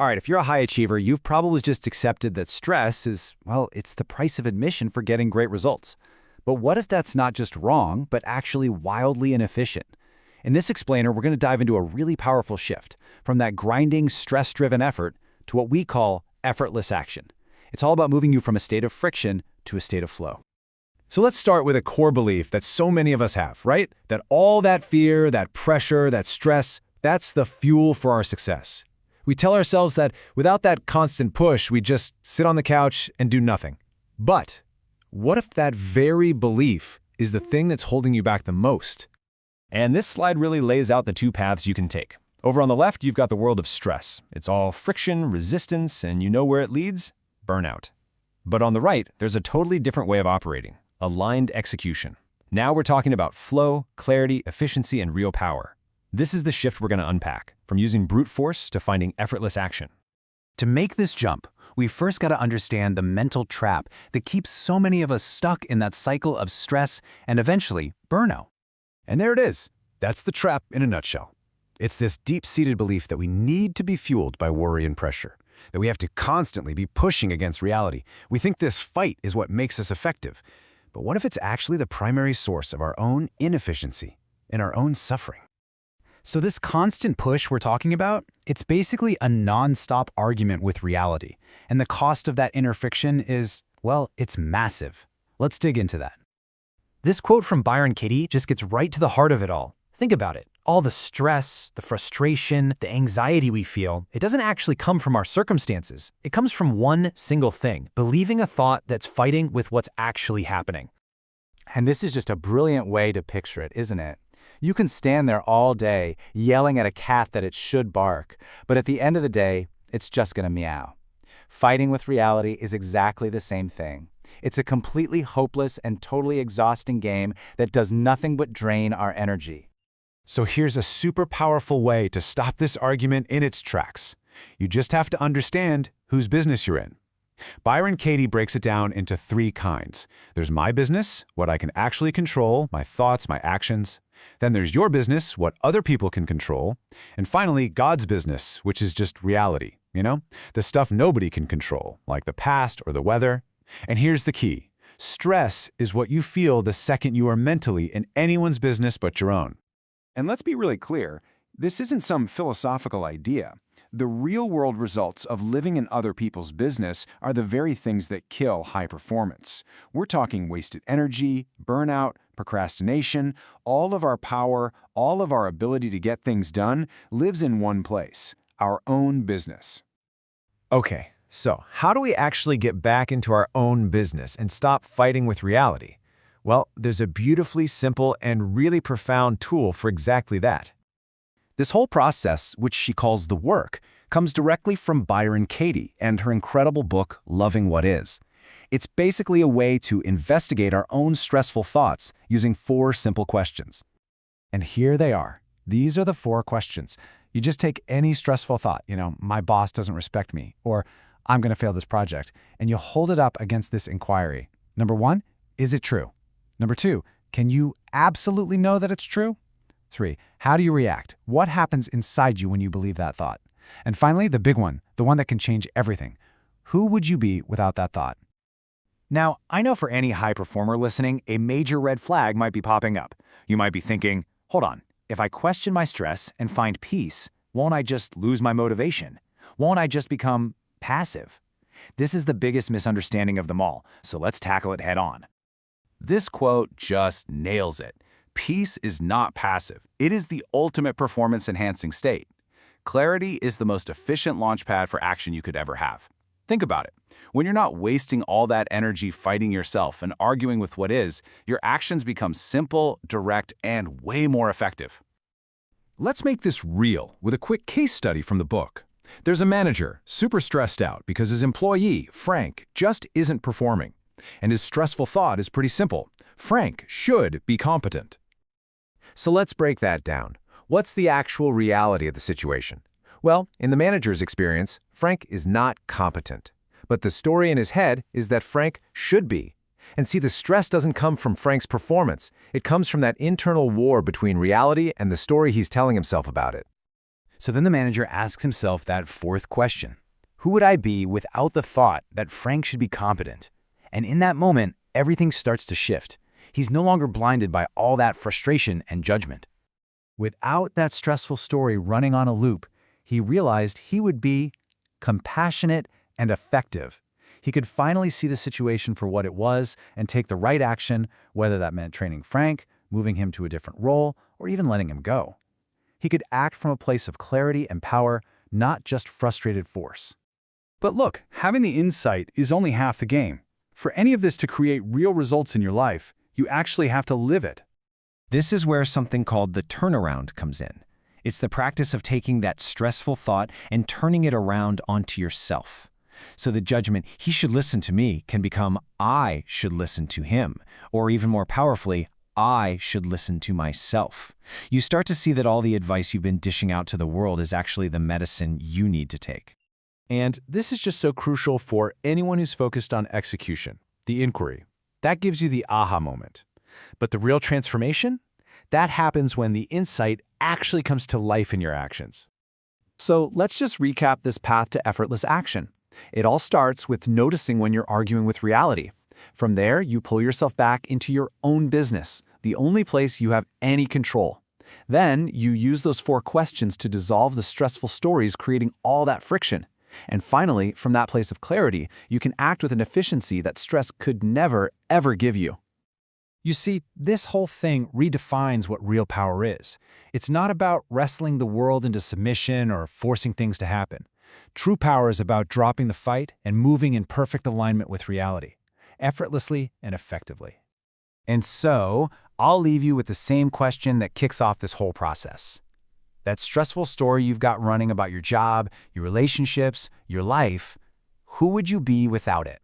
All right, if you're a high achiever, you've probably just accepted that stress is, well, it's the price of admission for getting great results. But what if that's not just wrong, but actually wildly inefficient? In this explainer, we're going to dive into a really powerful shift from that grinding, stress-driven effort to what we call effortless action. It's all about moving you from a state of friction to a state of flow. So let's start with a core belief that so many of us have, right? That all that fear, that pressure, that stress, that's the fuel for our success. We tell ourselves that without that constant push, we just sit on the couch and do nothing. But what if that very belief is the thing that's holding you back the most? And this slide really lays out the two paths you can take. Over on the left, you've got the world of stress. It's all friction, resistance, and you know where it leads? Burnout. But on the right, there's a totally different way of operating, aligned execution. Now we're talking about flow, clarity, efficiency, and real power. This is the shift we're going to unpack, from using brute force to finding effortless action. To make this jump, we first got to understand the mental trap that keeps so many of us stuck in that cycle of stress and eventually burnout. And there it is. That's the trap in a nutshell. It's this deep-seated belief that we need to be fueled by worry and pressure, that we have to constantly be pushing against reality. We think this fight is what makes us effective. But what if it's actually the primary source of our own inefficiency and our own suffering? So this constant push we're talking about, it's basically a non-stop argument with reality. And the cost of that inner friction is, well, it's massive. Let's dig into that. This quote from Byron Katie just gets right to the heart of it all. Think about it. All the stress, the frustration, the anxiety we feel, it doesn't actually come from our circumstances. It comes from one single thing, believing a thought that's fighting with what's actually happening. And this is just a brilliant way to picture it, isn't it? You can stand there all day yelling at a cat that it should bark, but at the end of the day, it's just going to meow. Fighting with reality is exactly the same thing. It's a completely hopeless and totally exhausting game that does nothing but drain our energy. So here's a super powerful way to stop this argument in its tracks. You just have to understand whose business you're in. Byron Katie breaks it down into three kinds. There's my business, what I can actually control, my thoughts, my actions. Then there's your business, what other people can control. And finally, God's business, which is just reality, the stuff nobody can control, like the past or the weather. And here's the key. Stress is what you feel the second you are mentally in anyone's business but your own. And let's be really clear, this isn't some philosophical idea. The real-world results of living in other people's business are the very things that kill high performance. We're talking wasted energy, burnout, procrastination. All of our power, all of our ability to get things done lives in one place, our own business. Okay, so how do we actually get back into our own business and stop fighting with reality? Well, there's a beautifully simple and really profound tool for exactly that. This whole process, which she calls the work, comes directly from Byron Katie and her incredible book, Loving What Is. It's basically a way to investigate our own stressful thoughts using 4 simple questions. And here they are. These are the 4 questions. You just take any stressful thought, my boss doesn't respect me, or I'm going to fail this project, and you hold it up against this inquiry. Number 1, is it true? Number 2, can you absolutely know that it's true? 3, how do you react? What happens inside you when you believe that thought? And finally, the big one, the one that can change everything. Who would you be without that thought? Now, I know for any high performer listening, a major red flag might be popping up. You might be thinking, hold on, if I question my stress and find peace, won't I just lose my motivation? Won't I just become passive? This is the biggest misunderstanding of them all, so let's tackle it head on. This quote just nails it. Peace is not passive. It is the ultimate performance-enhancing state. Clarity is the most efficient launchpad for action you could ever have. Think about it. When you're not wasting all that energy fighting yourself and arguing with what is, your actions become simple, direct, and way more effective. Let's make this real with a quick case study from the book. There's a manager super stressed out because his employee, Frank, just isn't performing. And his stressful thought is pretty simple. Frank should be competent. So let's break that down. What's the actual reality of the situation? Well, in the manager's experience, Frank is not competent. But the story in his head is that Frank should be. And see, the stress doesn't come from Frank's performance. It comes from that internal war between reality and the story he's telling himself about it. So then the manager asks himself that fourth question. Who would I be without the thought that Frank should be competent? And in that moment, everything starts to shift. He's no longer blinded by all that frustration and judgment. Without that stressful story running on a loop, he realized he would be compassionate and effective. He could finally see the situation for what it was and take the right action, whether that meant training Frank, moving him to a different role, or even letting him go. He could act from a place of clarity and power, not just frustrated force. But look, having the insight is only half the game. For any of this to create real results in your life, you actually have to live it. This is where something called the turnaround comes in. It's the practice of taking that stressful thought and turning it around onto yourself. So the judgment, he should listen to me, can become, I should listen to him. Or even more powerfully, I should listen to myself. You start to see that all the advice you've been dishing out to the world is actually the medicine you need to take. And this is just so crucial for anyone who's focused on execution, the inquiry. That gives you the aha moment. But the real transformation? That happens when the insight actually comes to life in your actions. So let's just recap this path to effortless action. It all starts with noticing when you're arguing with reality. From there, you pull yourself back into your own business, the only place you have any control. Then, you use those 4 questions to dissolve the stressful stories creating all that friction. And finally, from that place of clarity, you can act with an efficiency that stress could never, ever give you. You see, this whole thing redefines what real power is. It's not about wrestling the world into submission or forcing things to happen. True power is about dropping the fight and moving in perfect alignment with reality, effortlessly and effectively. And so, I'll leave you with the same question that kicks off this whole process. That stressful story you've got running about your job, your relationships, your life, who would you be without it?